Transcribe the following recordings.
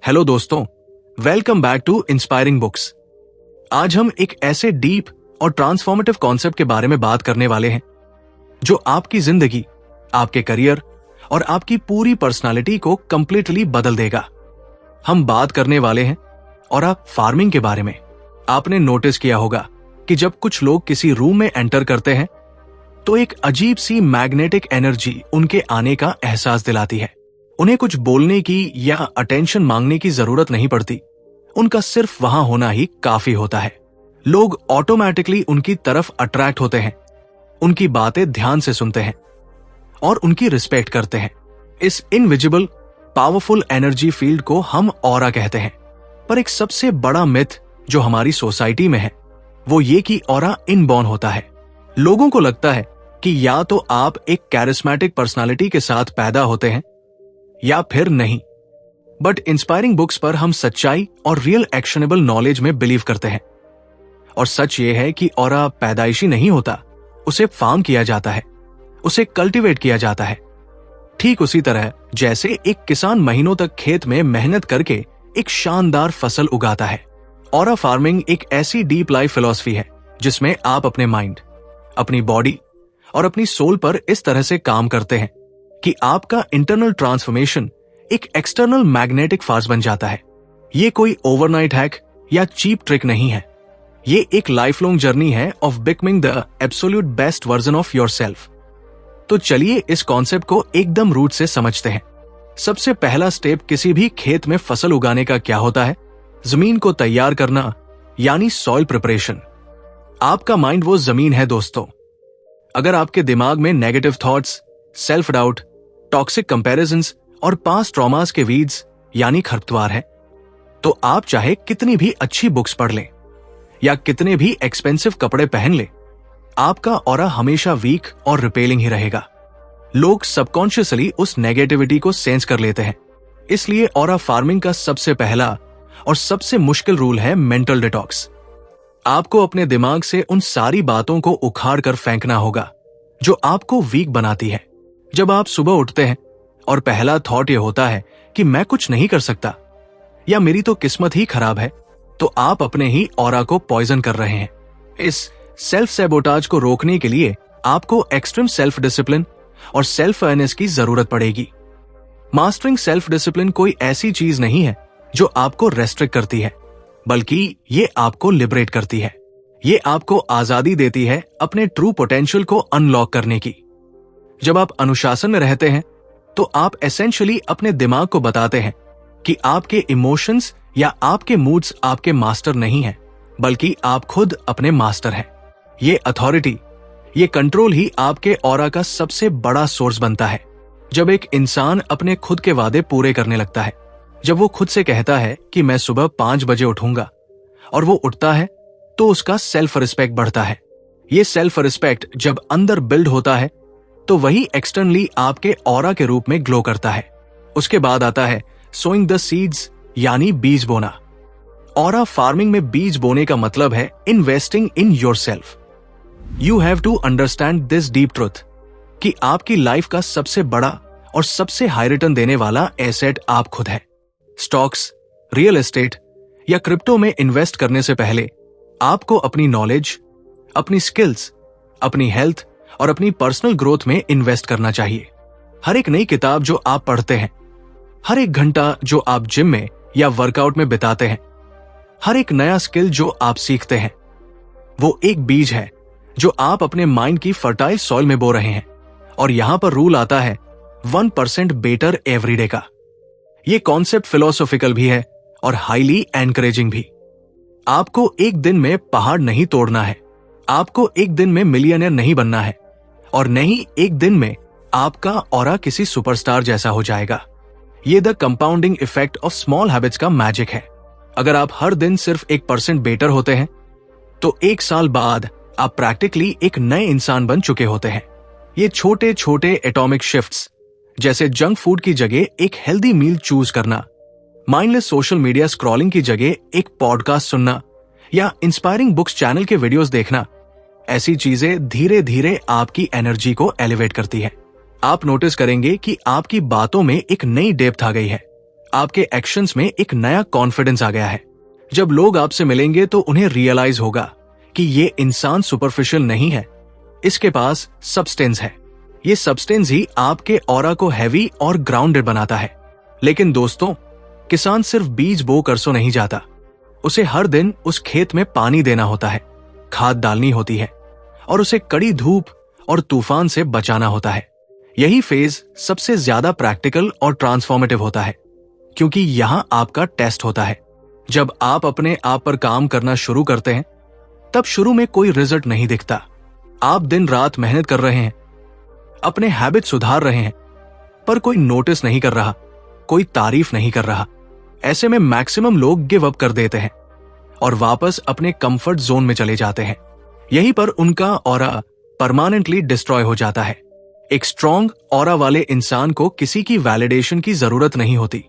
Hello दोस्तों, welcome back to inspiring books. आज हम एक ऐसे डीप और ट्रांसफॉर्मेटिव कॉन्सेप्ट के बारे में बात करने वाले हैं जो आपकी जिंदगी, आपके करियर और आपकी पूरी पर्सनालिटी को कंप्लीटली बदल देगा। हम बात करने वाले हैं और फार्मिंग के बारे में। आपने नोटिस किया होगा कि जब कुछ लोग किसी रूम में एंटर करते हैं तो एक अजीब सी मैग्नेटिक एनर्जी उनके आने का एहसास दिलाती है। उन्हें कुछ बोलने की या अटेंशन मांगने की जरूरत नहीं पड़ती, उनका सिर्फ वहां होना ही काफी होता है। लोग ऑटोमेटिकली उनकी तरफ अट्रैक्ट होते हैं, उनकी बातें ध्यान से सुनते हैं और उनकी रिस्पेक्ट करते हैं। इस इनविजिबल पावरफुल एनर्जी फील्ड को हम ऑरा कहते हैं। पर एक सबसे बड़ा मिथ जो हमारी सोसाइटी में है वो ये कि ऑरा इनबॉर्न होता है। लोगों को लगता है कि या तो आप एक कैरिस्मेटिक पर्सनालिटी के साथ पैदा होते हैं या फिर नहीं। बट इंस्पायरिंग बुक्स पर हम सच्चाई और रियल एक्शनेबल नॉलेज में बिलीव करते हैं। और सच ये है कि ऑरा पैदाइशी नहीं होता, उसे फार्म किया जाता है, उसे कल्टीवेट किया जाता है। ठीक उसी तरह जैसे एक किसान महीनों तक खेत में मेहनत करके एक शानदार फसल उगाता है। ऑरा फार्मिंग एक ऐसी डीप लाइफ फिलॉसफी है जिसमें आप अपने माइंड, अपनी बॉडी और अपनी सोल पर इस तरह से काम करते हैं कि आपका इंटरनल ट्रांसफॉर्मेशन एक एक्सटर्नल मैग्नेटिक फोर्स बन जाता है। ये कोई ओवरनाइट हैक या चीप ट्रिक नहीं है, ये एक लाइफ लॉन्ग जर्नी है of becoming the absolute best version of yourself. तो चलिए इस कॉन्सेप्ट को एकदम रूट से समझते हैं। सबसे पहला स्टेप किसी भी खेत में फसल उगाने का क्या होता है? जमीन को तैयार करना, यानी सॉइल प्रिपरेशन। आपका माइंड वो जमीन है दोस्तों। अगर आपके दिमाग में negative thoughts, self doubt, toxic comparisons और पास्ट ट्रॉमास के वीड्स यानी खरपतवार है, तो आप चाहे कितनी भी अच्छी बुक्स पढ़ लें या कितने भी एक्सपेंसिव कपड़े पहन लें, आपका ऑरा हमेशा वीक और रिपेलिंग ही रहेगा। लोग सबकॉन्शियसली उस नेगेटिविटी को सेंस कर लेते हैं। इसलिए ऑरा फार्मिंग का सबसे पहला और सबसे मुश्किल रूल है मेंटल डिटॉक्स। आपको अपने दिमाग से उन सारी बातों को उखाड़ कर फेंकना होगा जो आपको वीक बनाती है। जब आप सुबह उठते हैं और पहला थॉट ये होता है कि मैं कुछ नहीं कर सकता या मेरी तो किस्मत ही खराब है, तो आप अपने ही ऑरा को पॉइजन कर रहे हैं। इस सेल्फ सैबोटाज को रोकने के लिए आपको एक्सट्रीम सेल्फ डिसिप्लिन और सेल्फ अवेयरनेस की जरूरत पड़ेगी। मास्टरिंग सेल्फ डिसिप्लिन कोई ऐसी चीज नहीं है जो आपको रेस्ट्रिक्ट करती है, बल्कि ये आपको लिबरेट करती है। ये आपको आजादी देती है अपने ट्रू पोटेंशियल को अनलॉक करने की। जब आप अनुशासन में रहते हैं तो आप एसेंशियली अपने दिमाग को बताते हैं कि आपके इमोशंस या आपके मूड्स आपके मास्टर नहीं हैं, बल्कि आप खुद अपने मास्टर हैं। ये अथॉरिटी, ये कंट्रोल ही आपके ऑरा का सबसे बड़ा सोर्स बनता है। जब एक इंसान अपने खुद के वादे पूरे करने लगता है, जब वो खुद से कहता है कि मैं सुबह 5 बजे उठूंगा और वो उठता है, तो उसका सेल्फ रिस्पेक्ट बढ़ता है। ये सेल्फ रिस्पेक्ट जब अंदर बिल्ड होता है तो वही एक्सटर्नली आपके ऑरा के रूप में ग्लो करता है। उसके बाद आता है सोइंग द सीड्स, यानी बीज बोना। ऑरा फार्मिंग में बीज बोने का मतलब है investing in yourself. You have to understand this deep truth कि आपकी लाइफ का सबसे बड़ा और सबसे हाई रिटर्न देने वाला एसेट आप खुद है। स्टॉक्स, रियल एस्टेट या क्रिप्टो में इन्वेस्ट करने से पहले आपको अपनी नॉलेज, अपनी स्किल्स, अपनी हेल्थ और अपनी पर्सनल ग्रोथ में इन्वेस्ट करना चाहिए। हर एक नई किताब जो आप पढ़ते हैं, हर एक घंटा जो आप जिम में या वर्कआउट में बिताते हैं, हर एक नया स्किल जो आप सीखते हैं, वो एक बीज है जो आप अपने माइंड की फर्टाइल सॉइल में बो रहे हैं। और यहां पर रूल आता है 1% बेटर एवरीडे का। ये कॉन्सेप्ट फिलोसॉफिकल भी है और हाईली एनकरेजिंग भी। आपको एक दिन में पहाड़ नहीं तोड़ना है, आपको एक दिन में मिलियनेयर नहीं बनना है, और नहीं एक दिन में आपका ऑरा किसी सुपरस्टार जैसा हो जाएगा। ये the compounding effect of small habits का मैजिक है। अगर आप हर दिन सिर्फ 1% बेटर होते हैं तो 1 साल बाद आप प्रैक्टिकली एक नए इंसान बन चुके होते हैं। ये छोटे छोटे एटॉमिक शिफ्ट्स, जैसे जंक फूड की जगह एक हेल्दी मील चूज करना, माइंडलेस सोशल मीडिया स्क्रॉलिंग की जगह एक पॉडकास्ट सुनना या इंस्पायरिंग बुक्स चैनल के वीडियोस देखना, ऐसी चीजें धीरे धीरे आपकी एनर्जी को एलिवेट करती है। आप नोटिस करेंगे कि आपकी बातों में एक नई डेप्थ आ गई है, आपके एक्शंस में एक नया कॉन्फिडेंस आ गया है। जब लोग आपसे मिलेंगे तो उन्हें रियलाइज होगा कि ये इंसान सुपरफिशियल नहीं है, इसके पास सब्सटेंस है। ये सब्सटेंस ही आपके ऑरा को हैवी और ग्राउंडेड बनाता है। लेकिन दोस्तों, किसान सिर्फ बीज बो कर सो नहीं जाता, उसे हर दिन उस खेत में पानी देना होता है, खाद डालनी होती है और उसे कड़ी धूप और तूफान से बचाना होता है। यही फेज सबसे ज्यादा प्रैक्टिकल और ट्रांसफॉर्मेटिव होता है, क्योंकि यहां आपका टेस्ट होता है। जब आप अपने आप पर काम करना शुरू करते हैं, तब शुरू में कोई रिजल्ट नहीं दिखता। आप दिन रात मेहनत कर रहे हैं, अपने हैबिट सुधार रहे हैं, पर कोई नोटिस नहीं कर रहा, कोई तारीफ नहीं कर रहा। ऐसे में मैक्सिमम लोग गिव अप कर देते हैं और वापस अपने कंफर्ट जोन में चले जाते हैं। यहीं पर उनका ऑरा परमानेंटली डिस्ट्रॉय हो जाता है। एक स्ट्रॉन्ग ऑरा वाले इंसान को किसी की वैलिडेशन की जरूरत नहीं होती।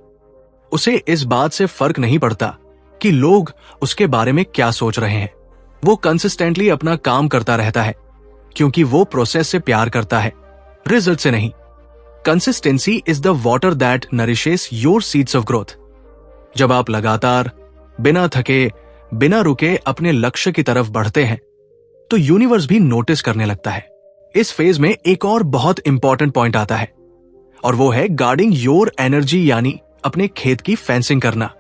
उसे इस बात से फर्क नहीं पड़ता कि लोग उसके बारे में क्या सोच रहे हैं। वो कंसिस्टेंटली अपना काम करता रहता है, क्योंकि वो प्रोसेस से प्यार करता है, रिजल्ट से नहीं। Consistency is the water that nourishes your seeds of growth. जब आप लगातार बिना थके, बिना रुके अपने लक्ष्य की तरफ बढ़ते हैं, तो यूनिवर्स भी नोटिस करने लगता है। इस फेज में एक और बहुत इंपॉर्टेंट पॉइंट आता है, और वो है गार्डिंग योर एनर्जी, यानी अपने खेत की फेंसिंग करना।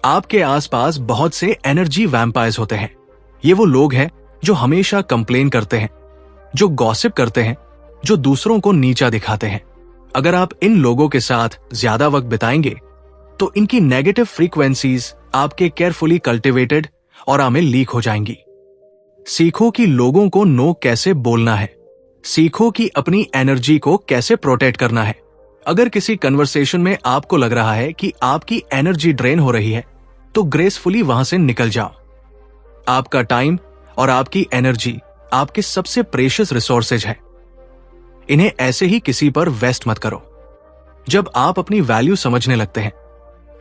आपके आसपास बहुत से एनर्जी वैम्पायर्स होते हैं। ये वो लोग हैं जो हमेशा कंप्लेन करते हैं, जो गॉसिप करते हैं, जो दूसरों को नीचा दिखाते हैं। अगर आप इन लोगों के साथ ज्यादा वक्त बिताएंगे, तो इनकी नेगेटिव फ्रीक्वेंसीज आपके केयरफुली कल्टिवेटेड ऑरा में लीक हो जाएंगी। सीखो कि लोगों को नो कैसे बोलना है। सीखो कि अपनी एनर्जी को कैसे प्रोटेक्ट करना है। अगर किसी कन्वर्सेशन में आपको लग रहा है कि आपकी एनर्जी ड्रेन हो रही है, तो ग्रेसफुली वहां से निकल जाओ। आपका टाइम और आपकी एनर्जी आपके सबसे प्रेशियस रिसोर्सेज है। इन्हें ऐसे ही किसी पर वेस्ट मत करो। जब आप अपनी वैल्यू समझने लगते हैं,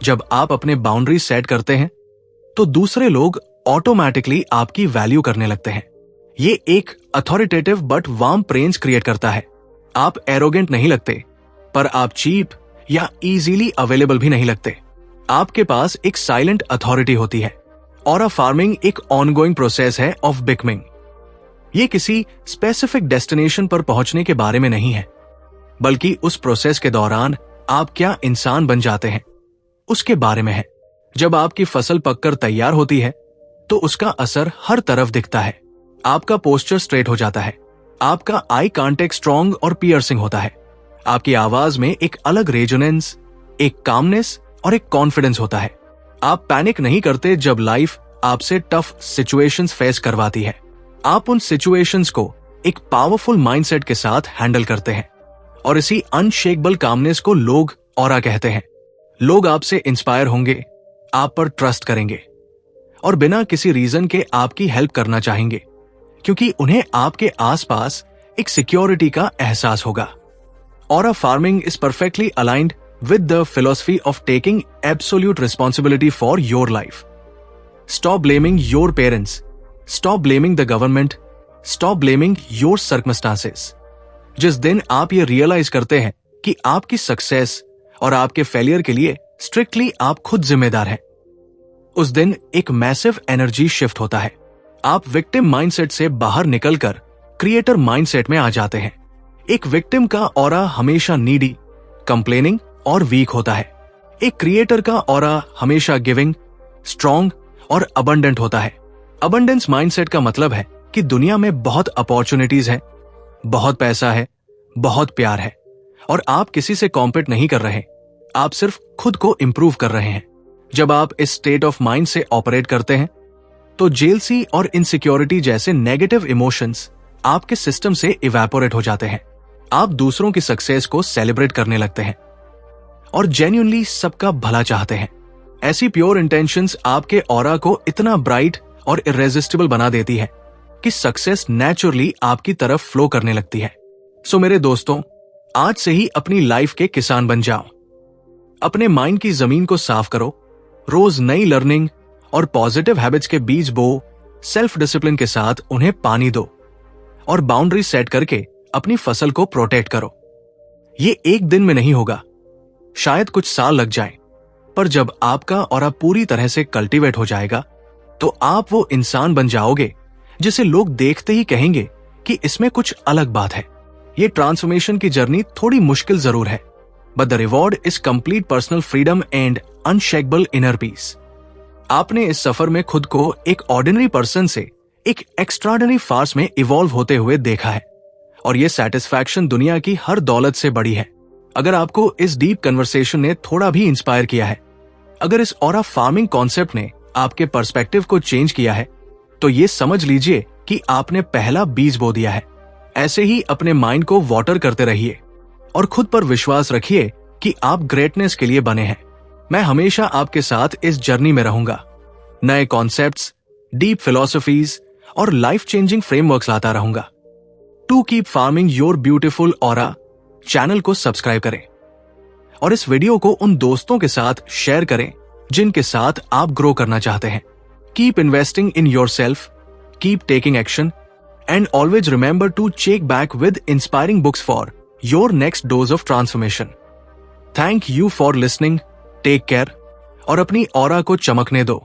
जब आप अपने बाउंड्री सेट करते हैं, तो दूसरे लोग ऑटोमेटिकली आपकी वैल्यू करने लगते हैं। ये एक अथॉरिटेटिव बट वार्म प्रेंज क्रिएट करता है। आप एरोगेंट नहीं लगते, पर आप चीप या इजीली अवेलेबल भी नहीं लगते। आपके पास एक साइलेंट अथॉरिटी होती है। ऑरा फार्मिंग एक ऑनगोइंग प्रोसेस है ऑफ बिकमिंग। ये किसी स्पेसिफिक डेस्टिनेशन पर पहुंचने के बारे में नहीं है, बल्कि उस प्रोसेस के दौरान आप क्या इंसान बन जाते हैं, उसके बारे में है। जब आपकी फसल पककर तैयार होती है, तो उसका असर हर तरफ दिखता है। आपका पोस्चर स्ट्रेट हो जाता है, आपका आई कांटेक्ट स्ट्रॉन्ग और पियर्सिंग होता है, आपकी आवाज में एक अलग रेजोनेंस, एक कामनेस और एक कॉन्फिडेंस होता है। आप पैनिक नहीं करते जब लाइफ आपसे टफ सिचुएशंस फेस करवाती है। आप उन सिचुएशंस को एक पावरफुल माइंडसेट के साथ हैंडल करते हैं, और इसी अनशेकेबल कामनेस को लोग ऑरा कहते हैं। लोग आपसे इंस्पायर होंगे, आप पर ट्रस्ट करेंगे और बिना किसी रीजन के आपकी हेल्प करना चाहेंगे, क्योंकि उन्हें आपके आसपास एक सिक्योरिटी का एहसास होगा। Aura farming is perfectly aligned with the philosophy of taking absolute responsibility for your life. Stop blaming your parents. Stop blaming the government. Stop blaming your circumstances. जिस दिन आप ये रियलाइज करते हैं कि आपकी सक्सेस और आपके फेलियर के लिए स्ट्रिक्टली आप खुद जिम्मेदार हैं, उस दिन एक मैसिव एनर्जी शिफ्ट होता है। आप विक्टिम माइंडसेट से बाहर निकलकर क्रिएटर माइंडसेट में आ जाते हैं। एक विक्टिम का ऑरा हमेशा नीडी, कंप्लेनिंग और वीक होता है। एक क्रिएटर का ऑरा हमेशा गिविंग, स्ट्रॉन्ग और अबंडेंट होता है। अबंडेंस माइंडसेट का मतलब है कि दुनिया में बहुत अपॉर्चुनिटीज हैं, बहुत पैसा है, बहुत प्यार है, और आप किसी से कॉम्पीट नहीं कर रहे, आप सिर्फ खुद को इंप्रूव कर रहे हैं। जब आप इस स्टेट ऑफ माइंड से ऑपरेट करते हैं, तो जेलसी और इनसिक्योरिटी जैसे नेगेटिव इमोशंस आपके सिस्टम से इवेपोरेट हो जाते हैं। आप दूसरों की सक्सेस को सेलिब्रेट करने लगते हैं और जेन्युइनली सबका भला चाहते हैं। ऐसी प्योर इंटेंशंस आपके ऑरा को इतना ब्राइट और इरेजिस्टिबल बना देती है कि सक्सेस नेचुरली आपकी तरफ फ्लो करने लगती है। सो मेरे दोस्तों, आज से ही अपनी लाइफ के किसान बन जाओ। अपने माइंड की जमीन को साफ करो, रोज नई लर्निंग और पॉजिटिव हैबिट्स के बीज बो, सेल्फ डिसिप्लिन के साथ उन्हें पानी दो और बाउंड्री सेट करके अपनी फसल को प्रोटेक्ट करो। ये एक दिन में नहीं होगा, शायद कुछ साल लग जाए, पर जब आपका ऑरा पूरी तरह से कल्टीवेट हो जाएगा तो आप वो इंसान बन जाओगे जिसे लोग देखते ही कहेंगे कि इसमें कुछ अलग बात है। ये ट्रांसफॉर्मेशन की जर्नी थोड़ी मुश्किल जरूर है, but the reward is complete personal freedom and unshakeable inner peace. आपने इस सफर में खुद को एक ऑर्डिनरी पर्सन से एक एक्स्ट्राऑर्डिनरी फार्स में इवॉल्व होते हुए देखा है, और ये सेटिस्फैक्शन दुनिया की हर दौलत से बड़ी है। अगर आपको इस डीप कन्वर्सेशन ने थोड़ा भी इंस्पायर किया है, अगर इस ऑरा फार्मिंग कॉन्सेप्ट ने आपके पर्सपेक्टिव को चेंज किया है, तो ये समझ लीजिए कि आपने पहला बीज बो दिया है। ऐसे ही अपने माइंड को वाटर करते रहिए और खुद पर विश्वास रखिए कि आप ग्रेटनेस के लिए बने हैं। मैं हमेशा आपके साथ इस जर्नी में रहूंगा, नए कॉन्सेप्ट्स, डीप फिलॉसफीज और लाइफ चेंजिंग फ्रेमवर्क्स लाता रहूंगा। To keep farming your beautiful aura channel को सब्सक्राइब करें और इस वीडियो को उन दोस्तों के साथ शेयर करें जिनके साथ आप ग्रो करना चाहते हैं। Keep investing in yourself, keep taking action, and always remember to check back with inspiring books for your next dose of transformation. Thank you for listening. Take care और अपनी ऑरा को चमकने दो।